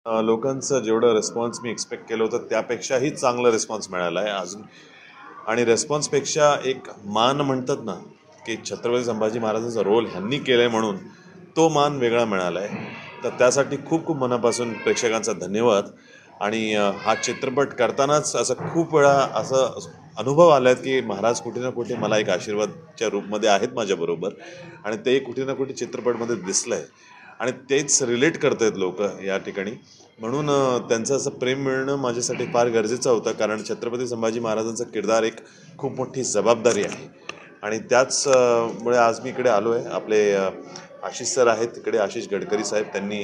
लोकांचं जेवढं रिस्पॉन्स मी एक्सपेक्ट केलं होतं त्यापेक्षाही चांगला रिस्पॉन्स मिळाला आहे अजून. आणि रिस्पॉन्सपेक्षा एक मान म्हणतात ना, की छत्रपती संभाजी महाराजांचा रोल ह्यांनी केला आहे म्हणून तो मान वेगळा मिळाला आहे. तर त्यासाठी खूप खूप मनापासून प्रेक्षकांचा धन्यवाद. आणि हा चित्रपट करतानाच असं खूप वेळा असं अनुभव आला आहे की महाराज कुठे ना कुठे मला एक आशीर्वादच्या रूपमध्ये आहेत माझ्याबरोबर, आणि ते कुठे ना कुठे चित्रपटमध्ये दिसलं आहे आणि तेच रिलेट करत आहेत लोक या ठिकाणी. म्हणून त्यांचं असं प्रेम मिळणं माझ्यासाठी फार गरजेचं होतं, कारण छत्रपती संभाजी महाराजांचा किरदार एक खूप मोठी जबाबदारी आहे. आणि त्याच मुळे आज मी इकडे आलो आहे. आपले आशिष सर आहेत तिकडे, आशिष गडकरी साहेब, त्यांनी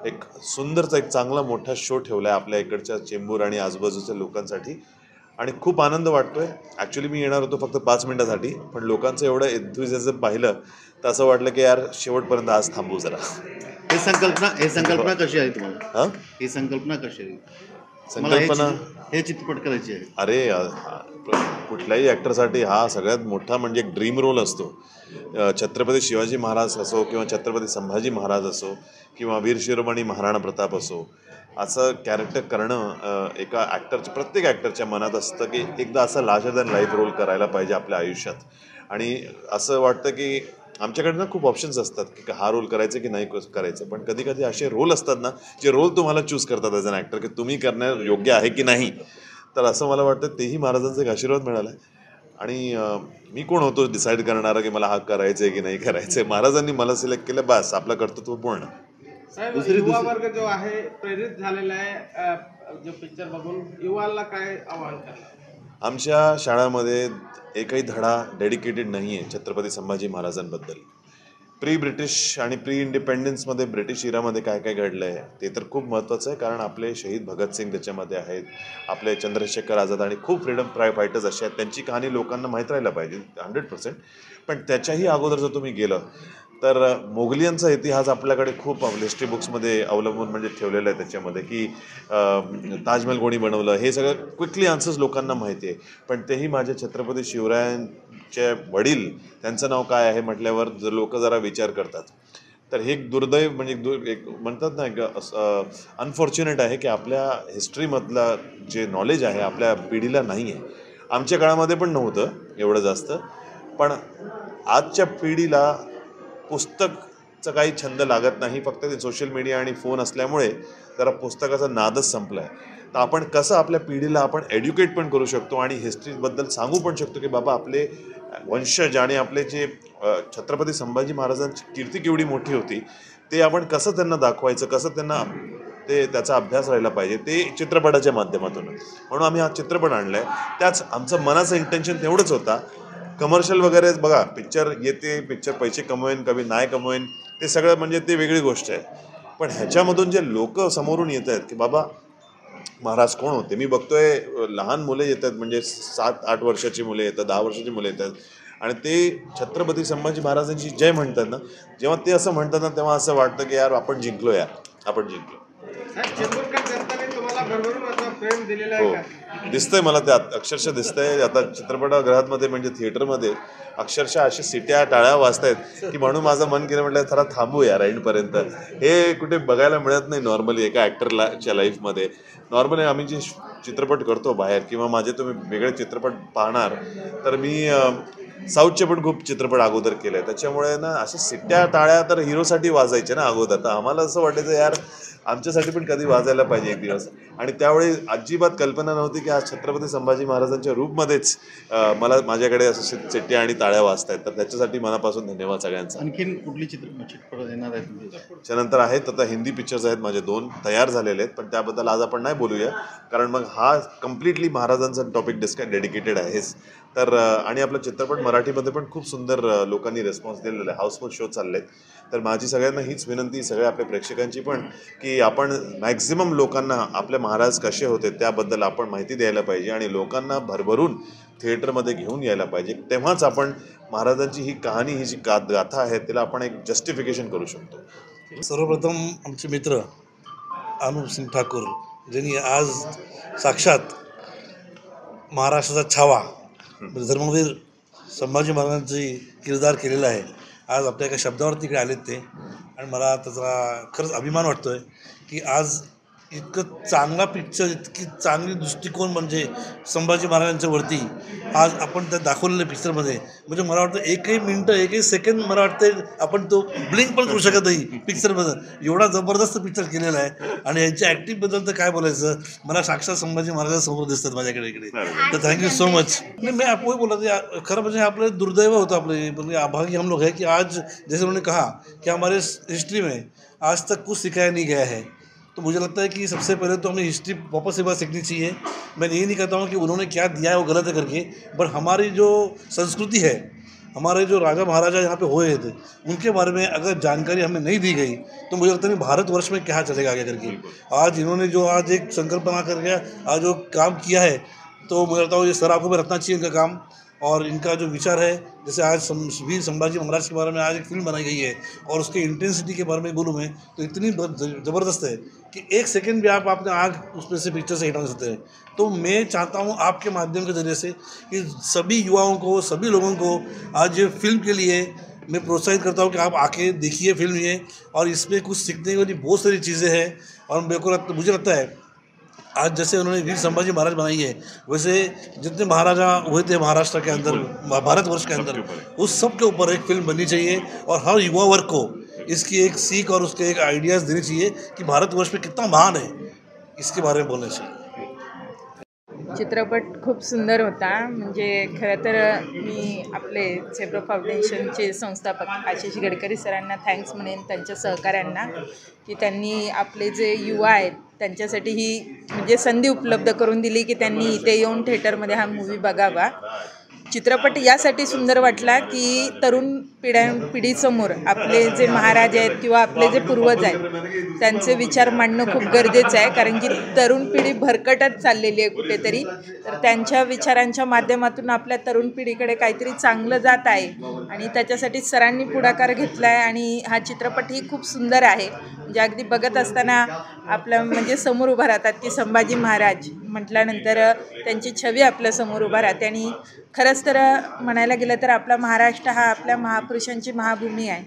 एक सुंदरचा एक चांगला मोठा शो ठेवला आहे आपल्या इकडच्या चेंबूर आणि आजूबाजूच्या लोकांसाठी. आणि खूप आनंद वाटतोय. ॲक्च्युली मी येणार होतो फक्त 5 मिनिटासाठी, पण लोकांचं एवढं एन्थुझियाझम पाहिलं तर असं वाटलं की यार शेवटपर्यंत आज थांबू जरा. हे संकल्पना कशी आहे तुम्हाला? हां, ही संकल्पना कशी आहे? संकल्पना हे चित्रपट करायची आहे. अरे कुठल्याही ॲक्टरसाठी हा सगळ्यात मोठा म्हणजे एक ड्रीम रोल असतो. छत्रपती शिवाजी महाराज असो किंवा छत्रपती संभाजी महाराज असो किंवा वीर शिरोमणी महाराणा प्रताप असो, असं कॅरेक्टर करणं एका ॲक्टरच्या, प्रत्येक ॲक्टरच्या मनात असतं की एकदा असं लार्जर दॅन लाईफ रोल करायला पाहिजे आपल्या आयुष्यात. आणि असं वाटतं की आमच्याकडे ना खूप ऑप्शन्स असतात की हा रोल करायचं की नाही करायचं, पण कधी कधी असे रोल असतात ना जे रोल तुम्हाला चूज करतात ॲज अन ॲक्टर की तुम्ही करण्यास योग्य आहे की नाही. तर असं मला वाटतं तेही महाराजांचा एक आशीर्वाद मिळाला आहे. आणि मी कोण होतो डिसाईड करणारा की मला हा करायचं आहे की नाही करायचं आहे. महाराजांनी मला सिलेक्ट केलं, बस आपलं कर्तृत्व पूर्ण. साहेब, युवा वर्ग जो आहे प्रेरित झालेला आहे जो पिक्चर बघून, युवाला काय आवाहन करणार? आमच्या शाळामध्ये एकही धडा डेडिकेटेड नाही आहे छत्रपती संभाजी महाराजांबद्दल. प्री ब्रिटिश आणि प्री इंडिपेंडन्समध्ये ब्रिटिश इरामध्ये काय काय घडलं आहे ते तर खूप महत्त्वाचं आहे, कारण आपले शहीद भगतसिंग त्याच्यामध्ये आहेत, आपले चंद्रशेखर आझाद आणि खूप फ्रीडम फायटर्स असे आहेत. त्यांची कहाणी लोकांना माहीत राहायला पाहिजे 100%. पण त्याच्याही अगोदर जर तुम्ही गेलं तर मोगलियांचा इतिहास आपल्याकडे खूप हिस्ट्री बुक्समध्ये अवलंबून म्हणजे ठेवलेलं आहे त्याच्यामध्ये, की ताजमहल कोणी बनवलं हे सगळं क्विकली आन्सर्स लोकांना माहिती आहे. पण तेही माझ्या छत्रपती शिवरायांचे वडील, त्यांचं नाव काय आहे म्हटल्यावर लोक जरा विचार करतात. तर हे एक दुर्दैव म्हणजे एक म्हणतात ना, एक अनफॉर्च्युनेट आहे की आपल्या हिस्ट्रीमधलं जे नॉलेज आहे आपल्या पिढीला नाही आहे. आमच्या काळामध्ये पण नव्हतं एवढं जास्त. पण आजच्या पिढीला पुस्तकचा काही छंद लागत नाही, फक्त ते सोशल मीडिया आणि फोन असल्यामुळे जरा पुस्तकाचा नादच संपला आहे. तर आपण कसं आपल्या पिढीला आपण एड्युकेट पण करू शकतो आणि हिस्ट्रीबद्दल सांगू पण शकतो की बाबा आपले वंशज आणि आपले जे छत्रपती संभाजी महाराजांची कीर्ती केवढी मोठी होती, ते आपण कसं त्यांना दाखवायचं, कसं त्यांना त्याचा अभ्यास राहिला पाहिजे, ते चित्रपटाच्या माध्यमातून. म्हणून आम्ही हा चित्रपट आणला आहे. त्याच आमचं मनाचं इंटेन्शन तेवढंच होता. कमर्शियल वगैरे बघा, पिक्चर येते, पिक्चर पैसे कमवेन कमी नाही कमवेन ते सगळं म्हणजे ते वेगळी गोष्ट आहे. पण ह्याच्यामधून जे लोक समोरून येत आहेत की बाबा महाराज कोण होते, मी बघतोय लहान मुले येतात, म्हणजे 7-8 वर्षाची मुले येतात, 10 वर्षाची मुले येतात, आणि ते छत्रपती संभाजी महाराजांची जय म्हणतात ना. जेव्हा ते असं म्हणतात ना तेव्हा असं वाटतं की यार आपण जिंकलो, यार आपण जिंकलो. साहेब, चेंबूरकर जनताने तुम्हाला भरभरून असं प्रेम दिलेलं आहे हो, का? दिसतंय मला, त्यात अक्षरशः दिसतंय. आता चित्रपटगृहामध्ये म्हणजे थिएटरमध्ये अक्षरशः अशा सिट्या टाळ्या वाजतायत की म्हणून माझं मन केलं, म्हटलं जरा थांबू यार एंडपर्यंत. हे कुठे बघायला मिळत नाही नॉर्मली एका ॲक्टरच्या लाईफमध्ये. नॉर्मली आम्ही जे चित्रपट करतो बाहेर किंवा माझे तुम्ही वेगळे चित्रपट पाहणार तर मी साऊथचे पण खूप चित्रपट अगोदर केले, त्याच्यामुळे ना अशा सिट्ट्या टाळ्या तर हिरोसाठी वाजायचे ना अगोदर. तर आम्हाला असं वाटायचं यार आमच्यासाठी पण कधी वाजायला पाहिजे एक दिवस. आणि त्यावेळी अजिबात कल्पना नव्हती की आज छत्रपती संभाजी महाराजांच्या रूपमध्येच मला माझ्याकडे असं चिट्ट्या आणि टाळ्या वाजतायत. तर त्याच्यासाठी मनापासून धन्यवाद सगळ्यांचा. आणखीन कुठली चित्रपट येणार आहे तुमच्या? त्याच्यानंतर आहेत आता हिंदी पिक्चर्स आहेत माझे 2 तयार झालेले आहेत, पण त्याबद्दल आज आपण नाही बोलूया, कारण मग हा कम्प्लिटली महाराजांचा टॉपिक डेडिकेटेड आहेच. तर आणि आपला चित्रपट मराठीमध्ये पण खूप सुंदर लोकांनी रिस्पॉन्स दिलेला आहे, हाऊसफुल शो चालले आहेत. तर माझी सगळ्यांना हीच विनंती, सगळ्या आपल्या प्रेक्षकांची पण, की आपण मॅक्झिमम लोकांना आपले महाराज कसे होते त्याबद्दल आपण माहिती द्यायला पाहिजे आणि लोकांना भरभरून थिएटरमध्ये घेऊन यायला पाहिजे. तेव्हाच आपण महाराजांची ही कहाणी, ही जी गाथा आहे तिला आपण एक जस्टिफिकेशन करू शकतो. सर्वप्रथम आमचे मित्र अनुप सिंग ठाकूर, ज्यांनी आज साक्षात महाराष्ट्राचा छावा धर्मवीर संभाजी महाराजांची किरदार केलेला आहे, आज आपल्या एका शब्दावरती इकडे आलेत ते. आणि मला त्याचा खरंच अभिमान वाटतो आहे की आज इतकं चांगला पिक्चर, इतकी चांगली दृष्टिकोन म्हणजे संभाजी महाराजांच्या वरती आज आपण त्या दाखवलेल्या पिक्चरमध्ये, म्हणजे मला वाटतं एकही मिनटं एकही सेकंड मला वाटतं आपण तो ब्लिंक पण करू शकत नाही पिक्चरमध्ये, एवढा जबरदस्त पिक्चर केलेला आहे. आणि यांच्या ॲक्टिंगबद्दल तर काय बोलायचं, मला साक्षात संभाजी महाराजांसमोर दिसतात माझ्याकडे इकडे. तर थँक्यू सो मच. नहीं मैं आपको बोला था खरं म्हणजे आपले दुर्दैव होतं, आपले म्हणजे अभागी हम लोग हैं कि आज जैसे उन्होंने कहा कि हमारे हिस्ट्री में आज तक कुछ सिखाया नहीं गया है. तो मुझे लगता है कि सबसे पहले तो हमें हिस्ट्री वापस एक बार सीखनी चाहिए. मैं ये नहीं कहता हूँ कि उन्होंने क्या दिया है वो गलत है करके, बट हमारी जो संस्कृति है, हमारे जो राजा महाराजा यहाँ पे हुए थे, उनके बारे में अगर जानकारी हमें नहीं दी गई तो मुझे लगता है भारतवर्ष में क्या चलेगा आगे करके. आज इन्होंने जो आज एक संकल्पना करके आज जो काम किया है, तो मुझे लगता है ये सर आंखों में रखना चाहिए इनका काम. और इनका जो विचार है, जैसे आज वीर संभाजी महाराज के बारे में आज एक फिल्म बनाई गई है और उसके इंटेंसिटी के बारे में बोलूँ मैं तो इतनी ज़बरदस्त है कि एक सेकंड भी आप अपने आँख उसमें से पिक्चर से हटा सकते हैं. तो मैं चाहता हूँ आपके माध्यम के ज़रिए से कि सभी युवाओं को, सभी लोगों को आज ये फिल्म के लिए मैं प्रोत्साहित करता हूँ कि आप आके देखिए फिल्म ये, और इसमें कुछ सीखने वाली बहुत सारी चीज़ें हैं. और मुझे लगता है आज जैसे उन्होंने वीर संभाजी महाराज बनाई है, वैसे जितने महाराजा हुए थे महाराष्ट्र के अंदर, भारतवर्ष के अंदर, उस सब के ऊपर एक फिल्म बननी चाहिए और हर युवा वर्ग को इसकी एक सीख और उसके एक आइडियाज़ देनी चाहिए कि भारतवर्ष में कितना महान है, इसके बारे में बोलना चाहिए. चित्रपट खूप सुंदर होता. म्हणजे खरं तर मी आपले सेब्रो फाउंडेशनचे संस्थापक आशिष गडकरी सरांना थँक्स म्हणेन, त्यांच्या सहकाऱ्यांना, की त्यांनी आपले जे युवा आहेत त्यांच्यासाठी ही म्हणजे संधी उपलब्ध करून दिली की त्यांनी इथे येऊन थिएटरमध्ये हा मूवी बघावा. चित्रपट यासाठी सुंदर वाटला की तरुण पिढीसमोर आपले जे महाराज आहेत किंवा आपले जे पूर्वज आहेत त्यांचे विचार मांडणं खूप गरजेचं आहे, कारण की तरुण पिढी भरकटत चाललेली आहे कुठेतरी. तर त्यांच्या विचारांच्या माध्यमातून आपल्या तरुण पिढीकडे काहीतरी चांगलं जात आहे आणि त्याच्यासाठी सरांनी पुढाकार घेतला आहे. आणि हा चित्रपटही खूप सुंदर आहे. म्हणजे अगदी बघत असताना आपलं म्हणजे समोर उभा राहतात की संभाजी महाराज म्हटल्यानंतर त्यांची छवी आपल्या समोर उभा राहते. आणि खरंच तर म्हणायला गेलं तर आपला महाराष्ट्र हा आपल्या महापुरुषांची महाभूमी आहे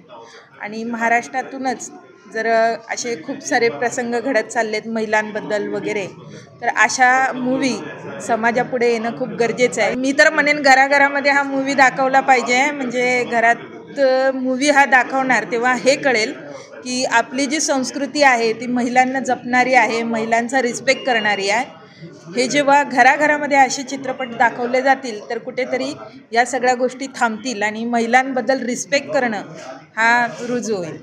आणि महाराष्ट्रातूनच जर असे खूप सारे प्रसंग घडत चाललेत महिलांबद्दल वगैरे, तर अशा मूवी समाजापुढे येणं खूप गरजेचं आहे. मी तर म्हणेन घराघरामध्ये हा मूवी दाखवला पाहिजे. म्हणजे घरात मूवी हा दाखवणार तेव्हा हे कळेल की आपली जी संस्कृती आहे ती महिलांना जपणारी आहे, महिलांचा रिस्पेक्ट करणारी आहे. हे जेव्हा घराघरामध्ये असे चित्रपट दाखवले जातील तर कुठेतरी या सगळ्या गोष्टी थांबतील आणि महिलांबद्दल रिस्पेक्ट करणं हा रुजू होईल.